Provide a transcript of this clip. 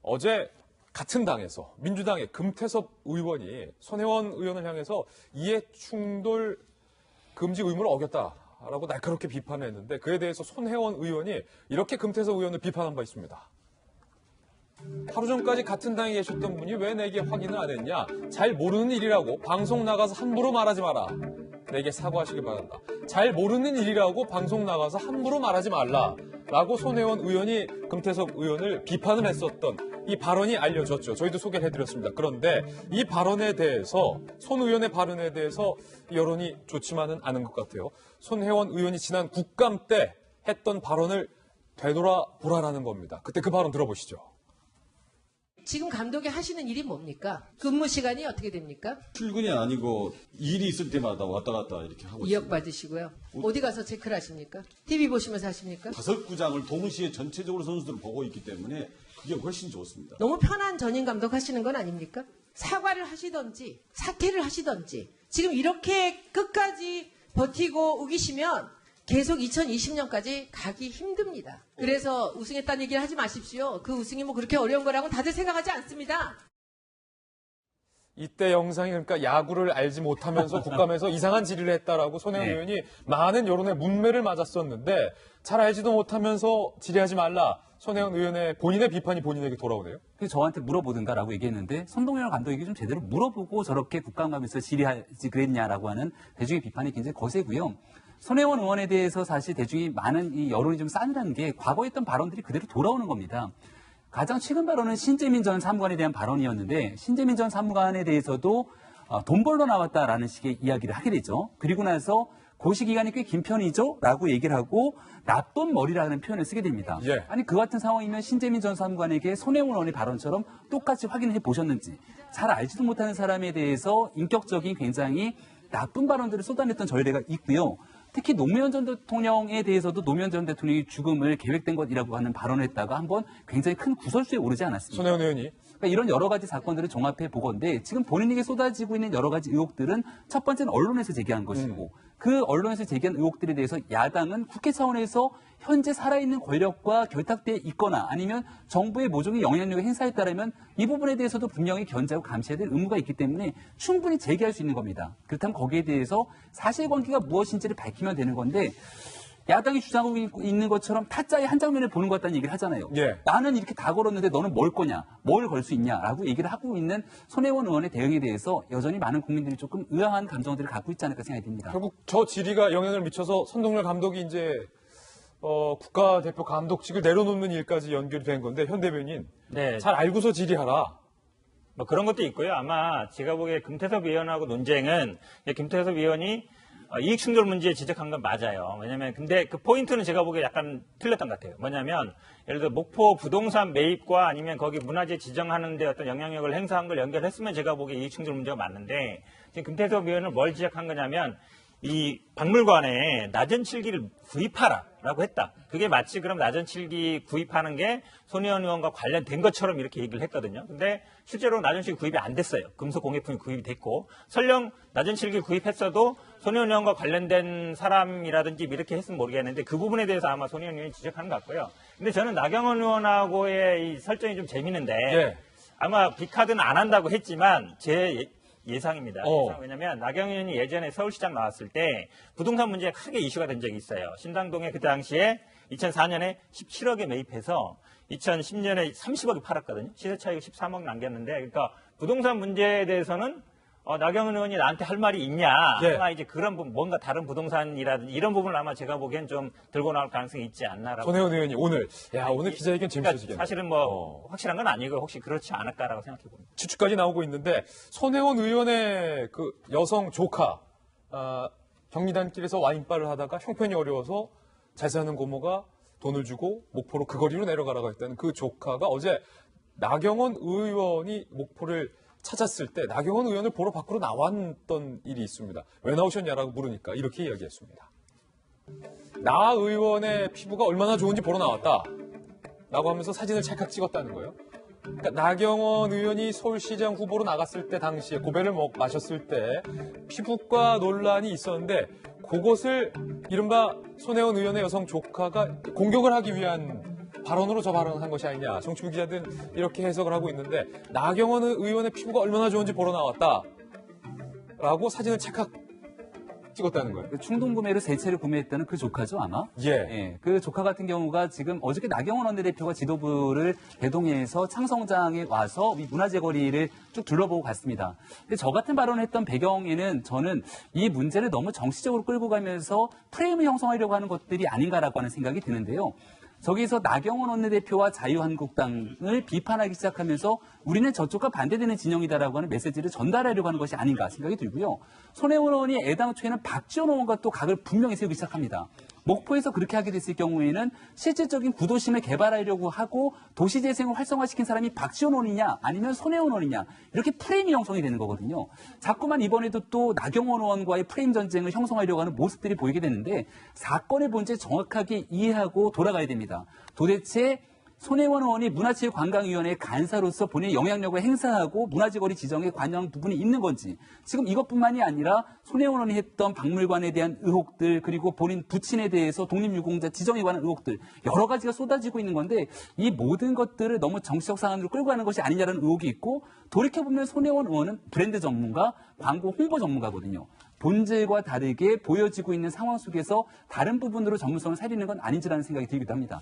어제 같은 당에서 민주당의 금태섭 의원이 손혜원 의원을 향해서 이해충돌 금지 의무를 어겼다라고 날카롭게 비판했는데 그에 대해서 손혜원 의원이 이렇게 금태섭 의원을 비판한 바 있습니다. 하루 전까지 같은 당에 계셨던 분이 왜 내게 확인을 안 했냐? 잘 모르는 일이라고 방송 나가서 함부로 말하지 마라. 내게 사과하시기 바란다. 잘 모르는 일이라고 방송 나가서 함부로 말하지 말라. 라고 손혜원 의원이 금태섭 의원을 비판을 했었던 이 발언이 알려졌죠. 저희도 소개를 해드렸습니다. 그런데 이 발언에 대해서 손 의원의 발언에 대해서 여론이 좋지만은 않은 것 같아요. 손혜원 의원이 지난 국감 때 했던 발언을 되돌아보라라는 겁니다. 그때 그 발언 들어보시죠. 지금 감독이 하시는 일이 뭡니까? 근무 시간이 어떻게 됩니까? 출근이 아니고 일이 있을 때마다 왔다 갔다 이렇게 하고 이역 있습니다. 받으시고요. 어디 가서 체크를 하십니까? TV 보시면서 하십니까? 5구장을 동시에 전체적으로 선수들을 보고 있기 때문에 그게 훨씬 좋습니다. 너무 편한 전임 감독 하시는 건 아닙니까? 사과를 하시던지 사퇴를 하시던지 지금 이렇게 끝까지 버티고 우기시면 계속 2020년까지 가기 힘듭니다. 그래서 우승했다는 얘기를 하지 마십시오. 그 우승이 뭐 그렇게 어려운 거라고는 다들 생각하지 않습니다. 이때 영상이 그러니까 야구를 알지 못하면서 국감에서 이상한 질의를 했다라고 손혜원 의원이 많은 여론의 문매를 맞았었는데 잘 알지도 못하면서 질의하지 말라. 손혜원 의원의 본인의 비판이 본인에게 돌아오네요. 그래서 저한테 물어보든가라고 얘기했는데 손동열 감독에게 좀 제대로 물어보고 저렇게 국감 가면서 질의하지 그랬냐라고 하는 대중의 비판이 굉장히 거세고요. 손혜원 의원에 대해서 사실 대중이 많은 이 여론이 좀 싸늘한 게 과거에 했던 발언들이 그대로 돌아오는 겁니다. 가장 최근 발언은 신재민 전 사무관에 대한 발언이었는데 신재민 전 사무관에 대해서도 돈 벌러 나왔다라는 식의 이야기를 하게 되죠. 그리고 나서 고시 기간이 꽤 긴 편이죠? 라고 얘기를 하고 나쁜 머리라는 표현을 쓰게 됩니다. 예. 아니 그 같은 상황이면 신재민 전 사무관에게 손혜원 의원의 발언처럼 똑같이 확인해 보셨는지 잘 알지도 못하는 사람에 대해서 인격적인 굉장히 나쁜 발언들을 쏟아냈던 전례가 있고요. 특히 노무현 전 대통령에 대해서도 노무현 전 대통령이 죽음을 계획된 것이라고 하는 발언을 했다가 한번 굉장히 큰 구설수에 오르지 않았습니까? 손혜원 의원이. 그러니까 이런 여러 가지 사건들을 종합해 보건데 지금 본인에게 쏟아지고 있는 여러 가지 의혹들은 첫 번째는 언론에서 제기한 것이고 그 언론에서 제기한 의혹들에 대해서 야당은 국회 차원에서 현재 살아있는 권력과 결탁돼 있거나 아니면 정부의 모종의 영향력을 행사했다라면 이 부분에 대해서도 분명히 견제하고 감시해야 될 의무가 있기 때문에 충분히 제기할 수 있는 겁니다. 그렇다면 거기에 대해서 사실관계가 무엇인지를 밝히면 되는 건데 야당이 주장하고 있는 것처럼 타짜의 한 장면을 보는 것 같다는 얘기를 하잖아요. 예. 나는 이렇게 다 걸었는데 너는 뭘 거냐, 뭘 걸 수 있냐라고 얘기를 하고 있는 손혜원 의원의 대응에 대해서 여전히 많은 국민들이 조금 의아한 감정들을 갖고 있지 않을까 생각이 듭니다. 결국 저 질의가 영향을 미쳐서 손동열 감독이 이제 국가대표 감독직을 내려놓는 일까지 연결이 된 건데 현 대변인 네. 잘 알고서 질의하라. 뭐 그런 것도 있고요. 아마 제가 보기에 금태섭 위원하고 논쟁은 김태섭 위원이 이익 충돌 문제 지적한 건 맞아요. 왜냐면 근데 그 포인트는 제가 보기에 약간 틀렸던 것 같아요. 뭐냐면 예를 들어 목포 부동산 매입과 아니면 거기 문화재 지정하는 데 어떤 영향력을 행사한 걸 연결했으면 제가 보기에 이익 충돌 문제가 맞는데 지금 금태섭 위원은 뭘 지적한 거냐면 이 박물관에 나전칠기를 구입하라라고 했다. 그게 마치 그럼 나전칠기 구입하는 게 손혜원 의원과 관련된 것처럼 이렇게 얘기를 했거든요. 근데 실제로 나전칠기 구입이 안 됐어요. 금속 공예품이 구입이 됐고 설령 나전칠기 구입했어도 손혜원 의원과 관련된 사람이라든지 이렇게 했으면 모르겠는데 그 부분에 대해서 아마 손혜원 의원이 지적하는 것 같고요. 근데 저는 나경원 의원하고의 이 설정이 좀 재밌는데 예. 아마 빅카드는 안 한다고 했지만 제 예상입니다. 왜냐하면 나경원 의원이 예전에 서울시장 나왔을 때 부동산 문제가 크게 이슈가 된 적이 있어요. 신당동에 그 당시에 2004년에 17억에 매입해서 2010년에 30억에 팔았거든요. 시세 차익 13억 남겼는데 그러니까 부동산 문제에 대해서는 나경원 의원이 나한테 할 말이 있냐. 예. 아마 이제 그런 부분, 뭔가 다른 부동산이라든지 이런 부분을 아마 제가 보기엔 좀 들고 나올 가능성이 있지 않나라고. 손혜원 의원이 오늘 기자회견 그러니까 재밌어지겠네요. 사실은 뭐 확실한 건 아니고 혹시 그렇지 않을까라고 생각해 봅니다. 추측까지 나오고 있는데 손혜원 의원의 그 여성 조카 경리단길에서 와인바를 하다가 형편이 어려워서 잘 사는 고모가 돈을 주고 목포로 그 거리로 내려가라고 했다는 그 조카가 어제 나경원 의원이 목포를 찾았을 때 나경원 의원을 보러 밖으로 나왔던 일이 있습니다. 왜 나오셨냐라고 물으니까 이렇게 이야기했습니다. 나 의원의 피부가 얼마나 좋은지 보러 나왔다. 라고 하면서 사진을 찰칵 찍었다는 거예요. 그러니까 나경원 의원이 서울시장 후보로 나갔을 때 당시에 고배를 마셨을 때 피부과 논란이 있었는데 그것을 이른바 손혜원 의원의 여성 조카가 공격을 하기 위한 발언으로 저 발언을 한 것이 아니냐. 정치부 기자들은 이렇게 해석을 하고 있는데 나경원 의원의 피부가 얼마나 좋은지 보러 나왔다라고 사진을 찰칵 찍었다는 거예요. 충동 구매로 세 채를 구매했다는 그 조카죠, 아마? 예. 그 조카 같은 경우가 지금 어저께 나경원 원내대표가 지도부를 대동해서 창성장에 와서 이 문화재 거리를 쭉 둘러보고 갔습니다. 근데 저 같은 발언을 했던 배경에는 저는 이 문제를 너무 정치적으로 끌고 가면서 프레임을 형성하려고 하는 것들이 아닌가라고 하는 생각이 드는데요. 저기서 나경원 원내대표와 자유한국당을 비판하기 시작하면서 우리는 저쪽과 반대되는 진영이다라고 하는 메시지를 전달하려고 하는 것이 아닌가 생각이 들고요. 손혜원 의원이 애당초에는 박지원 의원과 또 각을 분명히 세우기 시작합니다. 목포에서 그렇게 하게 됐을 경우에는 실질적인 구도심을 개발하려고 하고 도시재생을 활성화시킨 사람이 박지원 의원이냐 아니면 손혜원 의원이냐 이렇게 프레임이 형성이 되는 거거든요. 자꾸만 이번에도 또 나경원 의원과의 프레임 전쟁을 형성하려고 하는 모습들이 보이게 되는데 사건의 본질 정확하게 이해하고 돌아가야 됩니다. 도대체 손혜원 의원이 문화체육관광위원회 간사로서 본인의 영향력을 행사하고 문화재거리 지정에 관여한 부분이 있는 건지 지금 이것뿐만이 아니라 손혜원 의원이 했던 박물관에 대한 의혹들 그리고 본인 부친에 대해서 독립유공자 지정에 관한 의혹들 여러 가지가 쏟아지고 있는 건데 이 모든 것들을 너무 정치적 상황으로 끌고 가는 것이 아니냐는 의혹이 있고 돌이켜보면 손혜원 의원은 브랜드 전문가, 광고 홍보 전문가거든요. 본질과 다르게 보여지고 있는 상황 속에서 다른 부분으로 전문성을 살리는 건 아닌지라는 생각이 들기도 합니다.